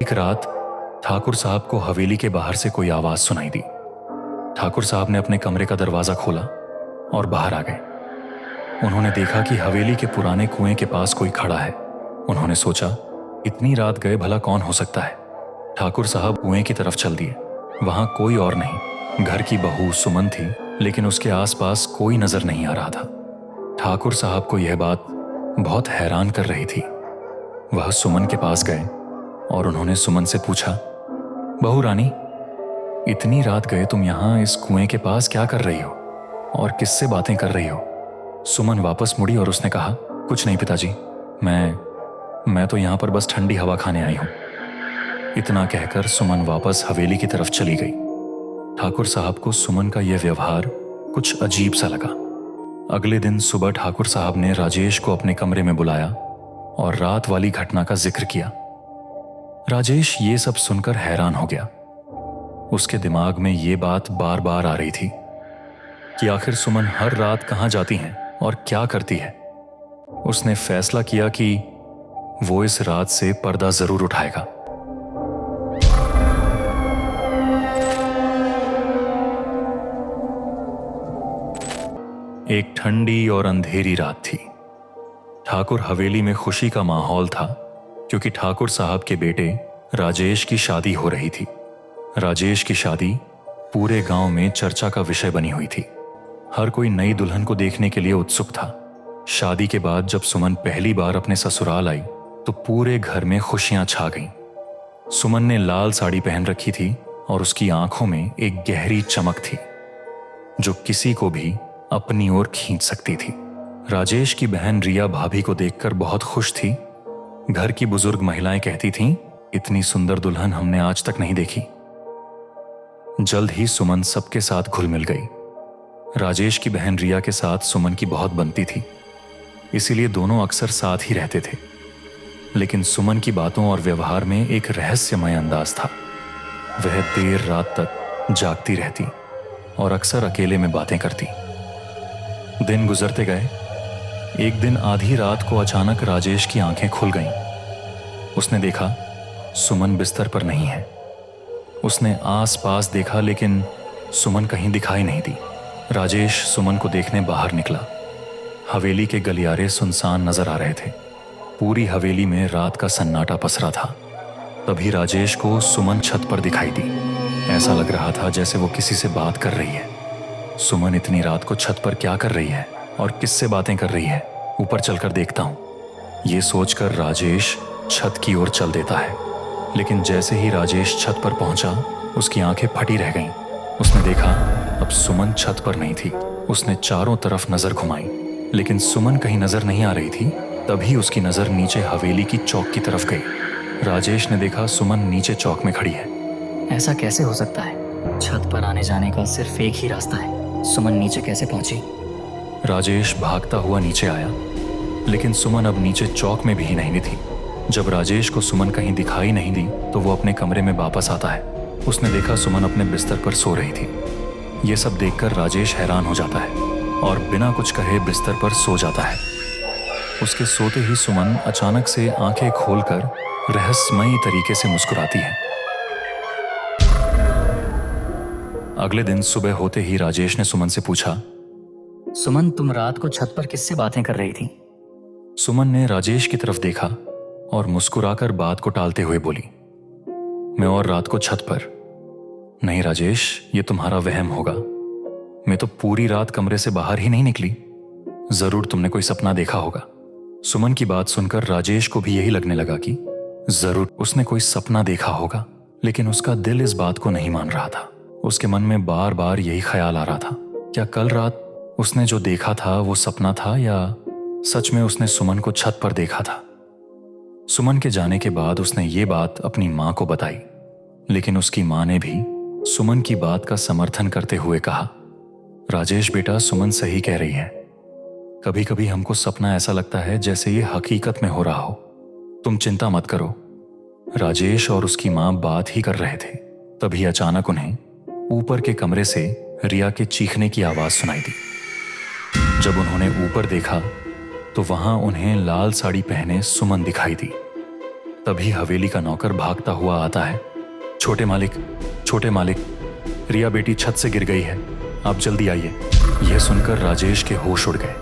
एक रात ठाकुर साहब को हवेली के बाहर से कोई आवाज सुनाई दी। ठाकुर साहब ने अपने कमरे का दरवाजा खोला और बाहर आ गए। उन्होंने देखा कि हवेली के पुराने कुएं के पास कोई खड़ा है। उन्होंने सोचा, इतनी रात गए भला कौन हो सकता है। ठाकुर साहब कुएं की तरफ चल दिए। वहां कोई और नहीं, घर की बहू सुमन थी, लेकिन उसके आसपास कोई नजर नहीं आ रहा था। ठाकुर साहब को यह बात बहुत हैरान कर रही थी। वह सुमन के पास गए और उन्होंने सुमन से पूछा, बहू रानी, इतनी रात गए तुम यहां इस कुएं के पास क्या कर रही हो और किससे बातें कर रही हो? सुमन वापस मुड़ी और उसने कहा, कुछ नहीं पिताजी, मैं तो यहां पर बस ठंडी हवा खाने आई हूं। इतना कहकर सुमन वापस हवेली की तरफ चली गई। ठाकुर साहब को सुमन का यह व्यवहार कुछ अजीब सा लगा। अगले दिन सुबह ठाकुर साहब ने राजेश को अपने कमरे में बुलाया और रात वाली घटना का जिक्र किया। राजेश ये सब सुनकर हैरान हो गया। उसके दिमाग में ये बात बार बार आ रही थी कि आखिर सुमन हर रात कहाँ जाती हैं और क्या करती है। उसने फैसला किया कि वो इस रात से पर्दा जरूर उठाएगा। एक ठंडी और अंधेरी रात थी। ठाकुर हवेली में खुशी का माहौल था क्योंकि ठाकुर साहब के बेटे राजेश की शादी हो रही थी। राजेश की शादी पूरे गांव में चर्चा का विषय बनी हुई थी। हर कोई नई दुल्हन को देखने के लिए उत्सुक था। शादी के बाद जब सुमन पहली बार अपने ससुराल आई तो पूरे घर में खुशियां छा गईं। सुमन ने लाल साड़ी पहन रखी थी और उसकी आंखों में एक गहरी चमक थी जो किसी को भी अपनी ओर खींच सकती थी। राजेश की बहन रिया भाभी को देखकर बहुत खुश थी। घर की बुजुर्ग महिलाएं कहती थीं, इतनी सुंदर दुल्हन हमने आज तक नहीं देखी। जल्द ही सुमन सबके साथ घुल मिल गई। राजेश की बहन रिया के साथ सुमन की बहुत बनती थी, इसीलिए दोनों अक्सर साथ ही रहते थे। लेकिन सुमन की बातों और व्यवहार में एक रहस्यमय अंदाज था। वह देर रात तक जागती रहती और अक्सर अकेले में बातें करती। दिन गुजरते गए। एक दिन आधी रात को अचानक राजेश की आंखें खुल गईं। उसने देखा सुमन बिस्तर पर नहीं है। उसने आस-पास देखा लेकिन सुमन कहीं दिखाई नहीं दी। राजेश सुमन को देखने बाहर निकला। हवेली के गलियारे सुनसान नजर आ रहे थे। पूरी हवेली में रात का सन्नाटा पसरा था। तभी राजेश को सुमन छत पर दिखाई दी। ऐसा लग रहा था जैसे वो किसी से बात कर रही है। सुमन इतनी रात को छत पर क्या कर रही है और किससे बातें कर रही है? ऊपर चलकर देखता हूं। ये सोचकर राजेश छत की ओर चल देता है। लेकिन जैसे ही राजेश छत पर पहुंचा, उसकी आंखें फटी रह गईं। उसने देखा अब सुमन छत पर नहीं थी। उसने चारों तरफ नजर घुमाई लेकिन सुमन कहीं नजर नहीं आ रही थी। तभी उसकी नजर नीचे हवेली की चौक की तरफ गई। राजेश ने देखा सुमन नीचे चौक में खड़ी है। ऐसा कैसे हो सकता है? छत पर आने जाने का सिर्फ एक ही रास्ता है। सुमन नीचे कैसे पहुंची? राजेश भागता हुआ नीचे आया लेकिन सुमन अब नीचे चौक में भी नहीं थी। जब राजेश को सुमन कहीं दिखाई नहीं दी तो वो अपने कमरे में वापस आता है। उसने देखा सुमन अपने बिस्तर पर सो रही थी। ये सब देखकर राजेश हैरान हो जाता है और बिना कुछ कहे बिस्तर पर सो जाता है। उसके सोते ही सुमन अचानक से आंखें खोलकर रहस्यमयी तरीके से मुस्कुराती है। अगले दिन सुबह होते ही राजेश ने सुमन से पूछा, सुमन, तुम रात को छत पर किससे बातें कर रही थी? सुमन ने राजेश की तरफ देखा और मुस्कुराकर बात को टालते हुए बोली, मैं और रात को छत पर नहीं। राजेश, ये तुम्हारा वहम होगा। मैं तो पूरी रात कमरे से बाहर ही नहीं निकली। जरूर तुमने कोई सपना देखा होगा। सुमन की बात सुनकर राजेश को भी यही लगने लगा कि जरूर उसने कोई सपना देखा होगा, लेकिन उसका दिल इस बात को नहीं मान रहा था। उसके मन में बार बार यही ख्याल आ रहा था, क्या कल रात उसने जो देखा था वो सपना था या सच में उसने सुमन को छत पर देखा था। सुमन के जाने के बाद उसने ये बात अपनी मां को बताई, लेकिन उसकी मां ने भी सुमन की बात का समर्थन करते हुए कहा, राजेश बेटा, सुमन सही कह रही है। कभी कभी हमको सपना ऐसा लगता है जैसे ये हकीकत में हो रहा हो। तुम चिंता मत करो। राजेश और उसकी मां बात ही कर रहे थे, तभी अचानक उन्हें ऊपर के कमरे से रिया के चीखने की आवाज सुनाई दी। जब उन्होंने ऊपर देखा तो वहां उन्हें लाल साड़ी पहने सुमन दिखाई दी। तभी हवेली का नौकर भागता हुआ आता है। छोटे मालिक, छोटे मालिक, रिया बेटी छत से गिर गई है, आप जल्दी आइए। यह सुनकर राजेश के होश उड़ गए।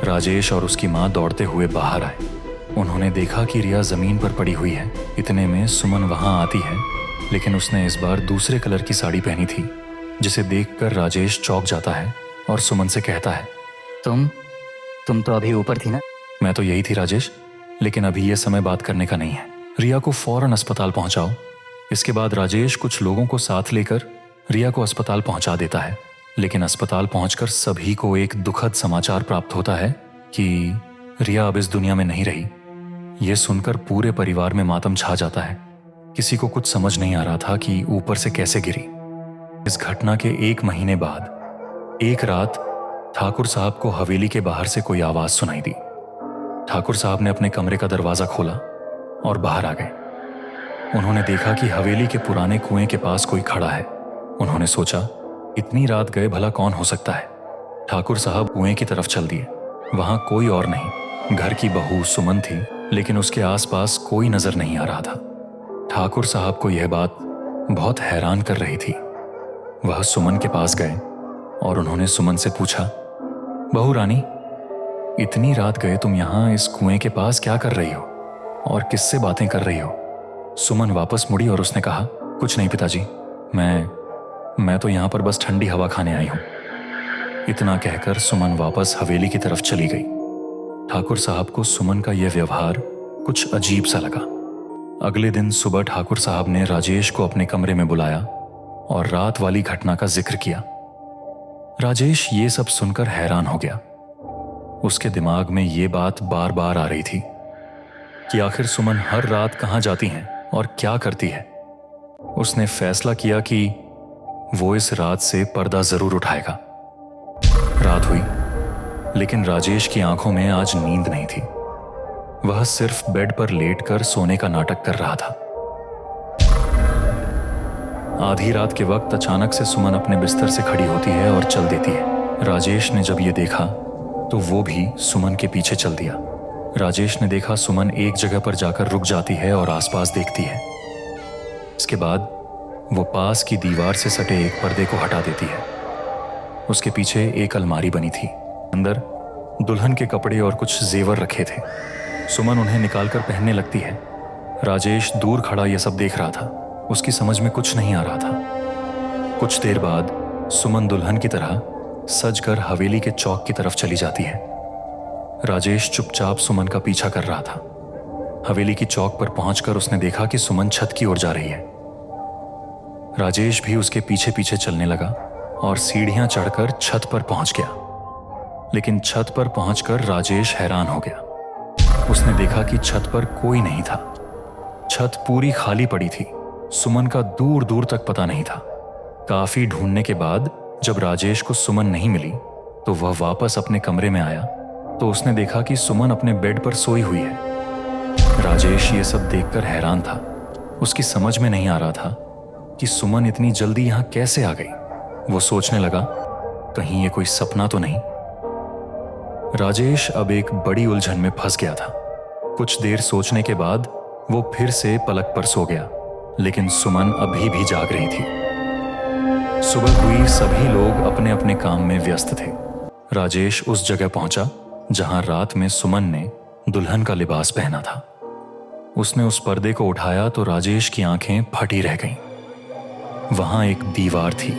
राजेश और उसकी माँ दौड़ते हुए बाहर आए। उन्होंने देखा कि रिया जमीन पर पड़ी हुई है। इतने में सुमन वहां आती है, लेकिन उसने इस बार दूसरे कलर की साड़ी पहनी थी, जिसे देखकर राजेश चौंक जाता है और सुमन से कहता है, तुम तो अभी ऊपर थी ना? मैं तो यही थी राजेश, लेकिन अभी यह समय बात करने का नहीं है। रिया को फौरन अस्पताल पहुंचाओ। इसके बाद राजेश कुछ लोगों को साथ लेकर रिया को अस्पताल पहुंचा देता है। लेकिन अस्पताल पहुंचकर सभी को एक दुखद समाचार प्राप्त होता है कि रिया अब इस दुनिया में नहीं रही। यह सुनकर पूरे परिवार में मातम छा जाता है। किसी को कुछ समझ नहीं आ रहा था कि ऊपर से कैसे गिरी। इस घटना के 1 महीने बाद एक रात ठाकुर साहब को हवेली के बाहर से कोई आवाज सुनाई दी। ठाकुर साहब ने अपने कमरे का दरवाजा खोला और बाहर आ गए। उन्होंने देखा कि हवेली के पुराने कुएं के पास कोई खड़ा है। उन्होंने सोचा, इतनी रात गए भला कौन हो सकता है। ठाकुर साहब कुएं की तरफ चल दिए। वहां कोई और नहीं, घर की बहू सुमन थी, लेकिन उसके आसपास कोई नजर नहीं आ रहा था। ठाकुर साहब को यह बात बहुत हैरान कर रही थी। वह सुमन के पास गए और उन्होंने सुमन से पूछा, बहू रानी, इतनी रात गए तुम यहां इस कुएं के पास क्या कर रही हो और किससे बातें कर रही हो? सुमन वापस मुड़ी और उसने कहा, कुछ नहीं पिताजी, मैं तो यहां पर बस ठंडी हवा खाने आई हूं। इतना कहकर सुमन वापस हवेली की तरफ चली गई। ठाकुर साहब को सुमन का यह व्यवहार कुछ अजीब सा लगा। अगले दिन सुबह ठाकुर साहब ने राजेश को अपने कमरे में बुलाया और रात वाली घटना का जिक्र किया। राजेश ये सब सुनकर हैरान हो गया। उसके दिमाग में ये बात बार बार आ रही थी कि आखिर सुमन हर रात कहाँ जाती हैं और क्या करती है। उसने फैसला किया कि वो इस रात से पर्दा जरूर उठाएगा। रात हुई, लेकिन राजेश की आंखों में आज नींद नहीं थी। वह सिर्फ बेड पर लेटकर सोने का नाटक कर रहा था। आधी रात के वक्त अचानक से सुमन अपने बिस्तर से खड़ी होती है और चल देती है। राजेश ने जब ये देखा तो वो भी सुमन के पीछे चल दिया। राजेश ने देखा सुमन एक जगह पर जाकर रुक जाती है और आसपास देखती है। इसके बाद वो पास की दीवार से सटे एक पर्दे को हटा देती है। उसके पीछे एक अलमारी बनी थी। अंदर दुल्हन के कपड़े और कुछ जेवर रखे थे। सुमन उन्हें निकालकर पहनने लगती है। राजेश दूर खड़ा यह सब देख रहा था। उसकी समझ में कुछ नहीं आ रहा था। कुछ देर बाद सुमन दुल्हन की तरह सजकर हवेली के चौक की तरफ चली जाती है। राजेश चुपचाप सुमन का पीछा कर रहा था। हवेली की चौक पर पहुंचकर उसने देखा कि सुमन छत की ओर जा रही है। राजेश भी उसके पीछे पीछे चलने लगा और सीढ़ियां चढ़कर छत पर पहुंच गया। लेकिन छत पर पहुंचकर राजेश हैरान हो गया। उसने देखा कि छत पर कोई नहीं था। छत पूरी खाली पड़ी थी। सुमन का दूर दूर तक पता नहीं था। काफी ढूंढने के बाद जब राजेश को सुमन नहीं मिली तो वह वापस अपने कमरे में आया तो उसने देखा कि सुमन अपने बेड पर सोई हुई है। राजेश ये सब देखकर हैरान था। उसकी समझ में नहीं आ रहा था कि सुमन इतनी जल्दी यहां कैसे आ गई। वो सोचने लगा, कहीं ये कोई सपना तो नहीं। राजेश अब एक बड़ी उलझन में फंस गया था। कुछ देर सोचने के बाद वो फिर से पलक पर सो गया, लेकिन सुमन अभी भी जाग रही थी। सुबह हुई, सभी लोग अपने अपने काम में व्यस्त थे। राजेश उस जगह पहुंचा जहां रात में सुमन ने दुल्हन का लिबास पहना था। उसने उस पर्दे को उठाया तो राजेश की आंखें फटी रह गईं। वहां एक दीवार थी,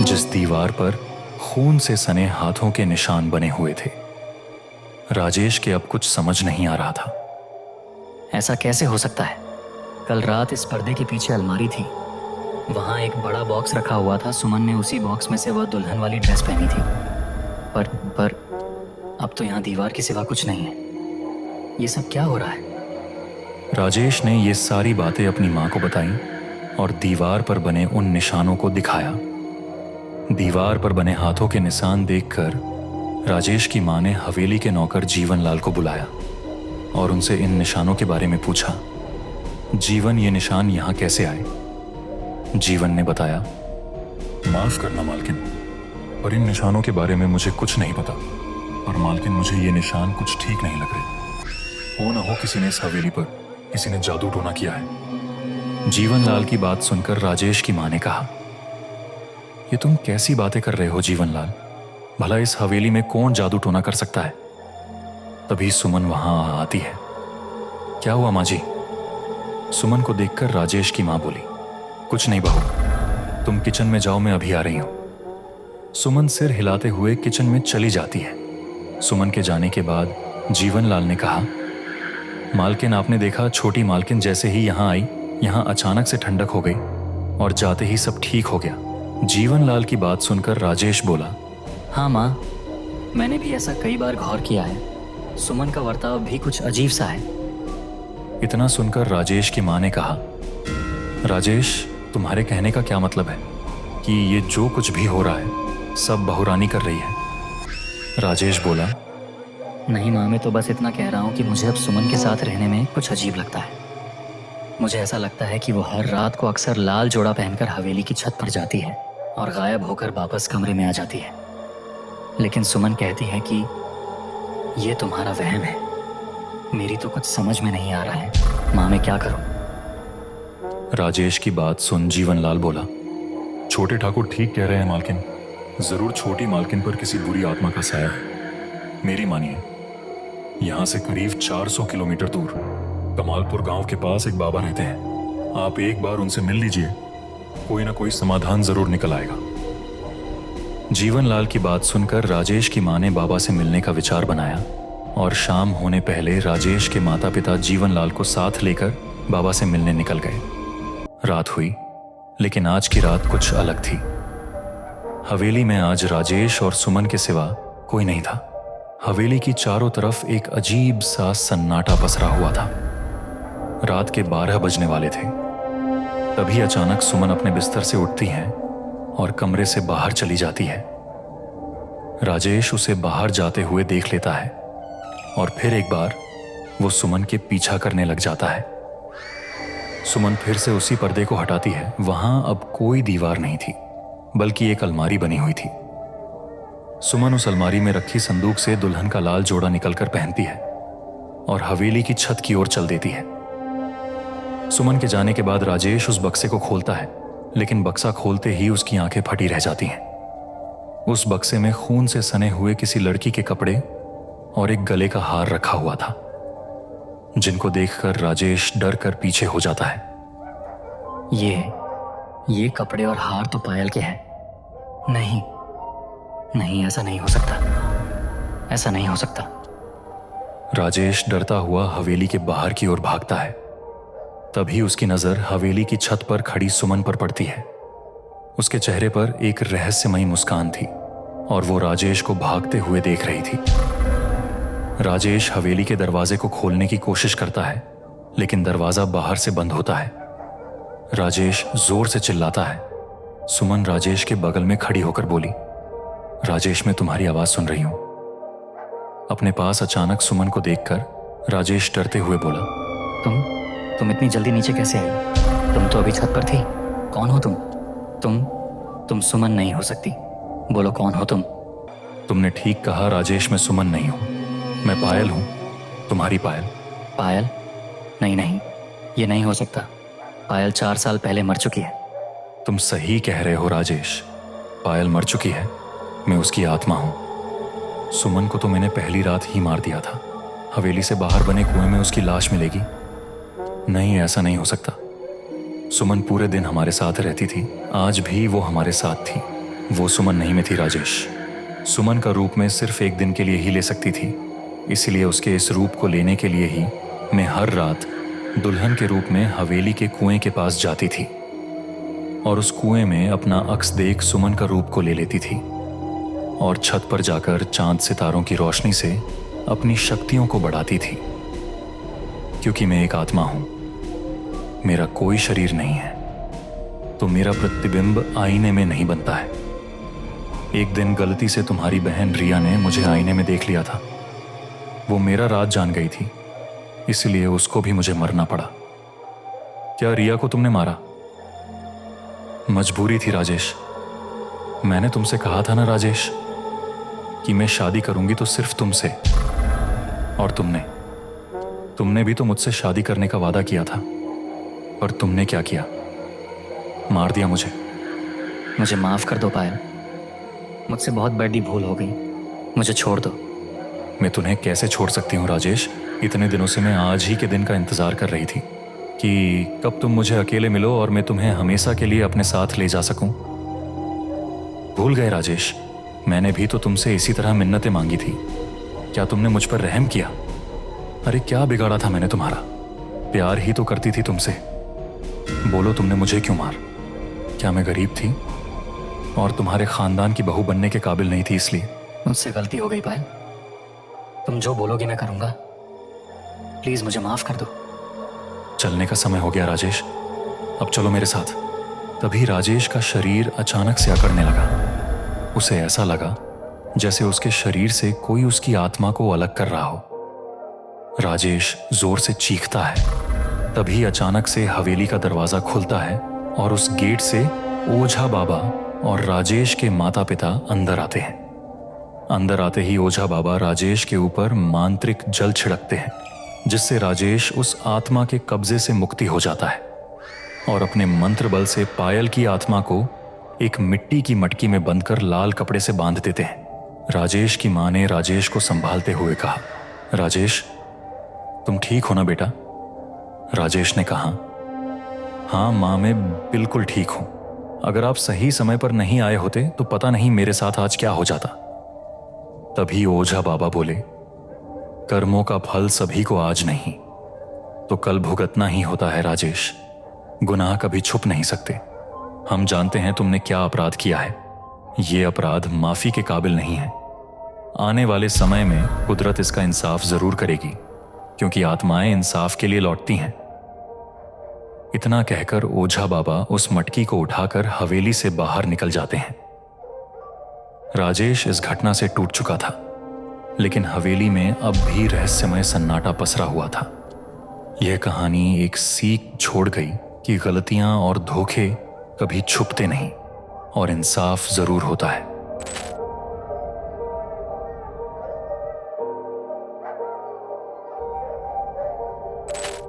जिस दीवार पर खून से सने हाथों के निशान बने हुए थे। राजेश के अब कुछ समझ नहीं आ रहा था। ऐसा कैसे हो सकता है? कल रात इस पर्दे के पीछे अलमारी थी। वहां एक बड़ा बॉक्स रखा हुआ था। सुमन ने उसी बॉक्स में से वह दुल्हन वाली ड्रेस पहनी थी। पर अब तो यहाँ दीवार के सिवा कुछ नहीं है। ये सब क्या हो रहा है? राजेश ने ये सारी बातें अपनी माँ को बताई और दीवार पर बने उन निशानों को दिखाया। दीवार पर बने हाथों के निशान देखकर राजेश की माँ ने हवेली के नौकर जीवनलाल को बुलाया और उनसे इन निशानों के बारे में पूछा। जीवन, ये निशान यहाँ कैसे आए? जीवन ने बताया, माफ करना मालकिन, पर इन निशानों के बारे में मुझे कुछ नहीं पता। पर मालकिन, मुझे ये निशान कुछ ठीक नहीं लग रहे। हो ना हो किसी ने इस हवेली पर किसी ने जादू टोना किया है। जीवनलाल की बात सुनकर राजेश की मां ने कहा, ये तुम कैसी बातें कर रहे हो जीवनलाल? भला इस हवेली में कौन जादू टोना कर सकता है? तभी सुमन वहां आती है। क्या हुआ माँ जी? सुमन को देखकर राजेश की मां बोली, कुछ नहीं बहू, तुम किचन में जाओ, मैं अभी आ रही हूं। सुमन सिर हिलाते हुए किचन में चली जाती है। सुमन के जाने के बाद जीवनलाल ने कहा, मालकिन आपने देखा, छोटी मालकिन जैसे ही यहां आई, यहां अचानक से ठंडक हो गई और जाते ही सब ठीक हो गया। जीवनलाल की बात सुनकर राजेश बोला, हाँ माँ, मैंने भी ऐसा कई बार गौर किया है। सुमन का बर्ताव भी कुछ अजीब सा है। इतना सुनकर राजेश की मां ने कहा, राजेश, तुम्हारे कहने का क्या मतलब है कि ये जो कुछ भी हो रहा है सब बहुरानी कर रही है? राजेश बोला, नहीं माँ, मैं तो बस इतना कह रहा हूँ कि मुझे अब सुमन के साथ रहने में कुछ अजीब लगता है। मुझे ऐसा लगता है कि वो हर रात को अक्सर लाल जोड़ा पहनकर हवेली की छत पर जाती है और गायब होकर वापस कमरे में आ जाती है। लेकिन सुमन कहती है कि ये तुम्हारा वहम है। मेरी तो कुछ समझ में नहीं आ रहा है माँ, मैं क्या करूँ? राजेश की बात सुन जीवनलाल बोला, छोटे ठाकुर ठीक कह रहे हैं मालकिन, जरूर छोटी मालकिन पर किसी बुरी आत्मा का साया है। मेरी मानिए, यहाँ से करीब 400 किलोमीटर दूर कमालपुर गांव के पास एक बाबा रहते हैं। आप एक बार उनसे मिल लीजिए, कोई ना कोई समाधान जरूर निकल आएगा। जीवनलाल की बात सुनकर राजेश की मां ने बाबा से मिलने का विचार बनाया और शाम होने पहले राजेश के माता पिता जीवनलाल को साथ लेकर बाबा से मिलने निकल गए। रात हुई, लेकिन आज की रात कुछ अलग थी। हवेली में आज राजेश और सुमन के सिवा कोई नहीं था। हवेली की चारों तरफ एक अजीब सा सन्नाटा पसरा हुआ था। रात के 12 बजने वाले थे। तभी अचानक सुमन अपने बिस्तर से उठती है और कमरे से बाहर चली जाती है। राजेश उसे बाहर जाते हुए देख लेता है और फिर एक बार वो सुमन के पीछा करने लग जाता है। सुमन फिर से उसी पर्दे को हटाती है। वहां अब कोई दीवार नहीं थी, बल्कि एक अलमारी बनी हुई थी। सुमन उस अलमारी में रखी संदूक से दुल्हन का लाल जोड़ा निकलकर पहनती है और हवेली की छत की ओर चल देती है। सुमन के जाने के बाद राजेश उस बक्से को खोलता है, लेकिन बक्सा खोलते ही उसकी आंखें फटी रह जाती हैं। उस बक्से में खून से सने हुए किसी लड़की के कपड़े और एक गले का हार रखा हुआ था, जिनको देखकर राजेश डर कर पीछे हो जाता है। ये कपड़े और हार तो पायल के हैं। नहीं नहीं, ऐसा नहीं हो सकता, ऐसा नहीं हो सकता। राजेश डरता हुआ हवेली के बाहर की ओर भागता है। तभी उसकी नजर हवेली की छत पर खड़ी सुमन पर पड़ती है। उसके चेहरे पर एक रहस्यमयी मुस्कान थी और वो राजेश को भागते हुए देख रही थी। राजेश हवेली के दरवाजे को खोलने की कोशिश करता है, लेकिन दरवाजा बाहर से बंद होता है। राजेश जोर से चिल्लाता है। सुमन राजेश के बगल में खड़ी होकर बोली, राजेश, मैं तुम्हारी आवाज सुन रही हूं। अपने पास अचानक सुमन को देखकर राजेश डरते हुए बोला, तुम इतनी जल्दी नीचे कैसे आई? तुम तो अभी छत पर थी। कौन हो तुम? तुम सुमन नहीं हो सकती। बोलो, कौन हो तुम? तुमने ठीक कहा राजेश, मैं सुमन नहीं हूं, मैं पायल हूं, तुम्हारी पायल। पायल? नहीं, ये नहीं हो सकता। पायल 4 साल पहले मर चुकी है। तुम सही कह रहे हो राजेश, पायल मर चुकी है, मैं उसकी आत्मा हूं। सुमन को तो मैंने पहली रात ही मार दिया था। हवेली से बाहर बने कुएं में उसकी लाश मिलेगी? नहीं, ऐसा नहीं हो सकता। सुमन पूरे दिन हमारे साथ रहती थी, आज भी वो हमारे साथ थी। वो सुमन नहीं में थी राजेश। सुमन का रूप मैं सिर्फ एक दिन के लिए ही ले सकती थी, इसलिए उसके इस रूप को लेने के लिए ही मैं हर रात दुल्हन के रूप में हवेली के कुएं के पास जाती थी और उस कुएं में अपना अक्स देख सुमन का रूप को ले लेती थी और छत पर जाकर चांद सितारों की रोशनी से अपनी शक्तियों को बढ़ाती थी। क्योंकि मैं एक आत्मा हूं, मेरा कोई शरीर नहीं है, तो मेरा प्रतिबिंब आईने में नहीं बनता है। एक दिन गलती से तुम्हारी बहन रिया ने मुझे आईने में देख लिया था। वो मेरा राज जान गई थी, इसलिए उसको भी मुझे मरना पड़ा। क्या रिया को तुमने मारा? मजबूरी थी राजेश। मैंने तुमसे कहा था ना राजेश कि मैं शादी करूंगी तो सिर्फ तुमसे, और तुमने भी तो मुझसे शादी करने का वादा किया था, पर तुमने क्या किया? मार दिया मुझे। मुझे माफ़ कर दो पायल, मुझसे बहुत बड़ी भूल हो गई, मुझे छोड़ दो। मैं तुम्हें कैसे छोड़ सकती हूँ राजेश? इतने दिनों से मैं आज ही के दिन का इंतजार कर रही थी कि कब तुम मुझे अकेले मिलो और मैं तुम्हें हमेशा के लिए अपने साथ ले जा सकूं। भूल गए राजेश, मैंने भी तो तुमसे इसी तरह मिन्नतें मांगी थी। क्या तुमने मुझ पर रहम किया? अरे क्या बिगाड़ा था मैंने तुम्हारा? प्यार ही तो करती थी तुमसे। बोलो तुमने मुझे क्यों मार? क्या मैं गरीब थी और तुम्हारे खानदान की बहू बनने के काबिल नहीं थी इसलिए? मुझसे गलती हो गई पायल, तुम जो बोलोगे मैं करूँगा, प्लीज़ मुझे माफ़ कर दो। चलने का समय हो गया राजेश, अब चलो मेरे साथ। तभी राजेश का शरीर अचानक से अकड़ने लगा। उसे ऐसा लगा जैसे उसके शरीर से कोई उसकी आत्मा को अलग कर रहा हो। राजेश जोर से चीखता है। तभी अचानक से हवेली का दरवाजा खुलता है और उस गेट से ओझा बाबा और राजेश के माता पिता अंदर आते हैं। अंदर आते ही ओझा बाबा राजेश के ऊपर मांत्रिक जल छिड़कते हैं, जिससे राजेश उस आत्मा के कब्जे से मुक्ति हो जाता है और अपने मंत्र बल से पायल की आत्मा को एक मिट्टी की मटकी में बंद कर लाल कपड़े से बांध देते हैं। राजेश की मां ने राजेश को संभालते हुए कहा, राजेश तुम ठीक हो ना बेटा? राजेश ने कहा, हाँ मां, मैं बिल्कुल ठीक हूं। अगर आप सही समय पर नहीं आए होते तो पता नहीं मेरे साथ आज क्या हो जाता। तभी ओझा बाबा बोले, कर्मों का फल सभी को आज नहीं तो कल भुगतना ही होता है राजेश। गुनाह कभी छुप नहीं सकते। हम जानते हैं तुमने क्या अपराध किया है। ये अपराध माफी के काबिल नहीं है। आने वाले समय में कुदरत इसका इंसाफ जरूर करेगी, क्योंकि आत्माएं इंसाफ के लिए लौटती हैं। इतना कहकर ओझा बाबा उस मटकी को उठाकर हवेली से बाहर निकल जाते हैं। राजेश इस घटना से टूट चुका था, लेकिन हवेली में अब भी रहस्यमय सन्नाटा पसरा हुआ था। यह कहानी एक सीख छोड़ गई कि गलतियां और धोखे कभी छुपते नहीं और इंसाफ जरूर होता है।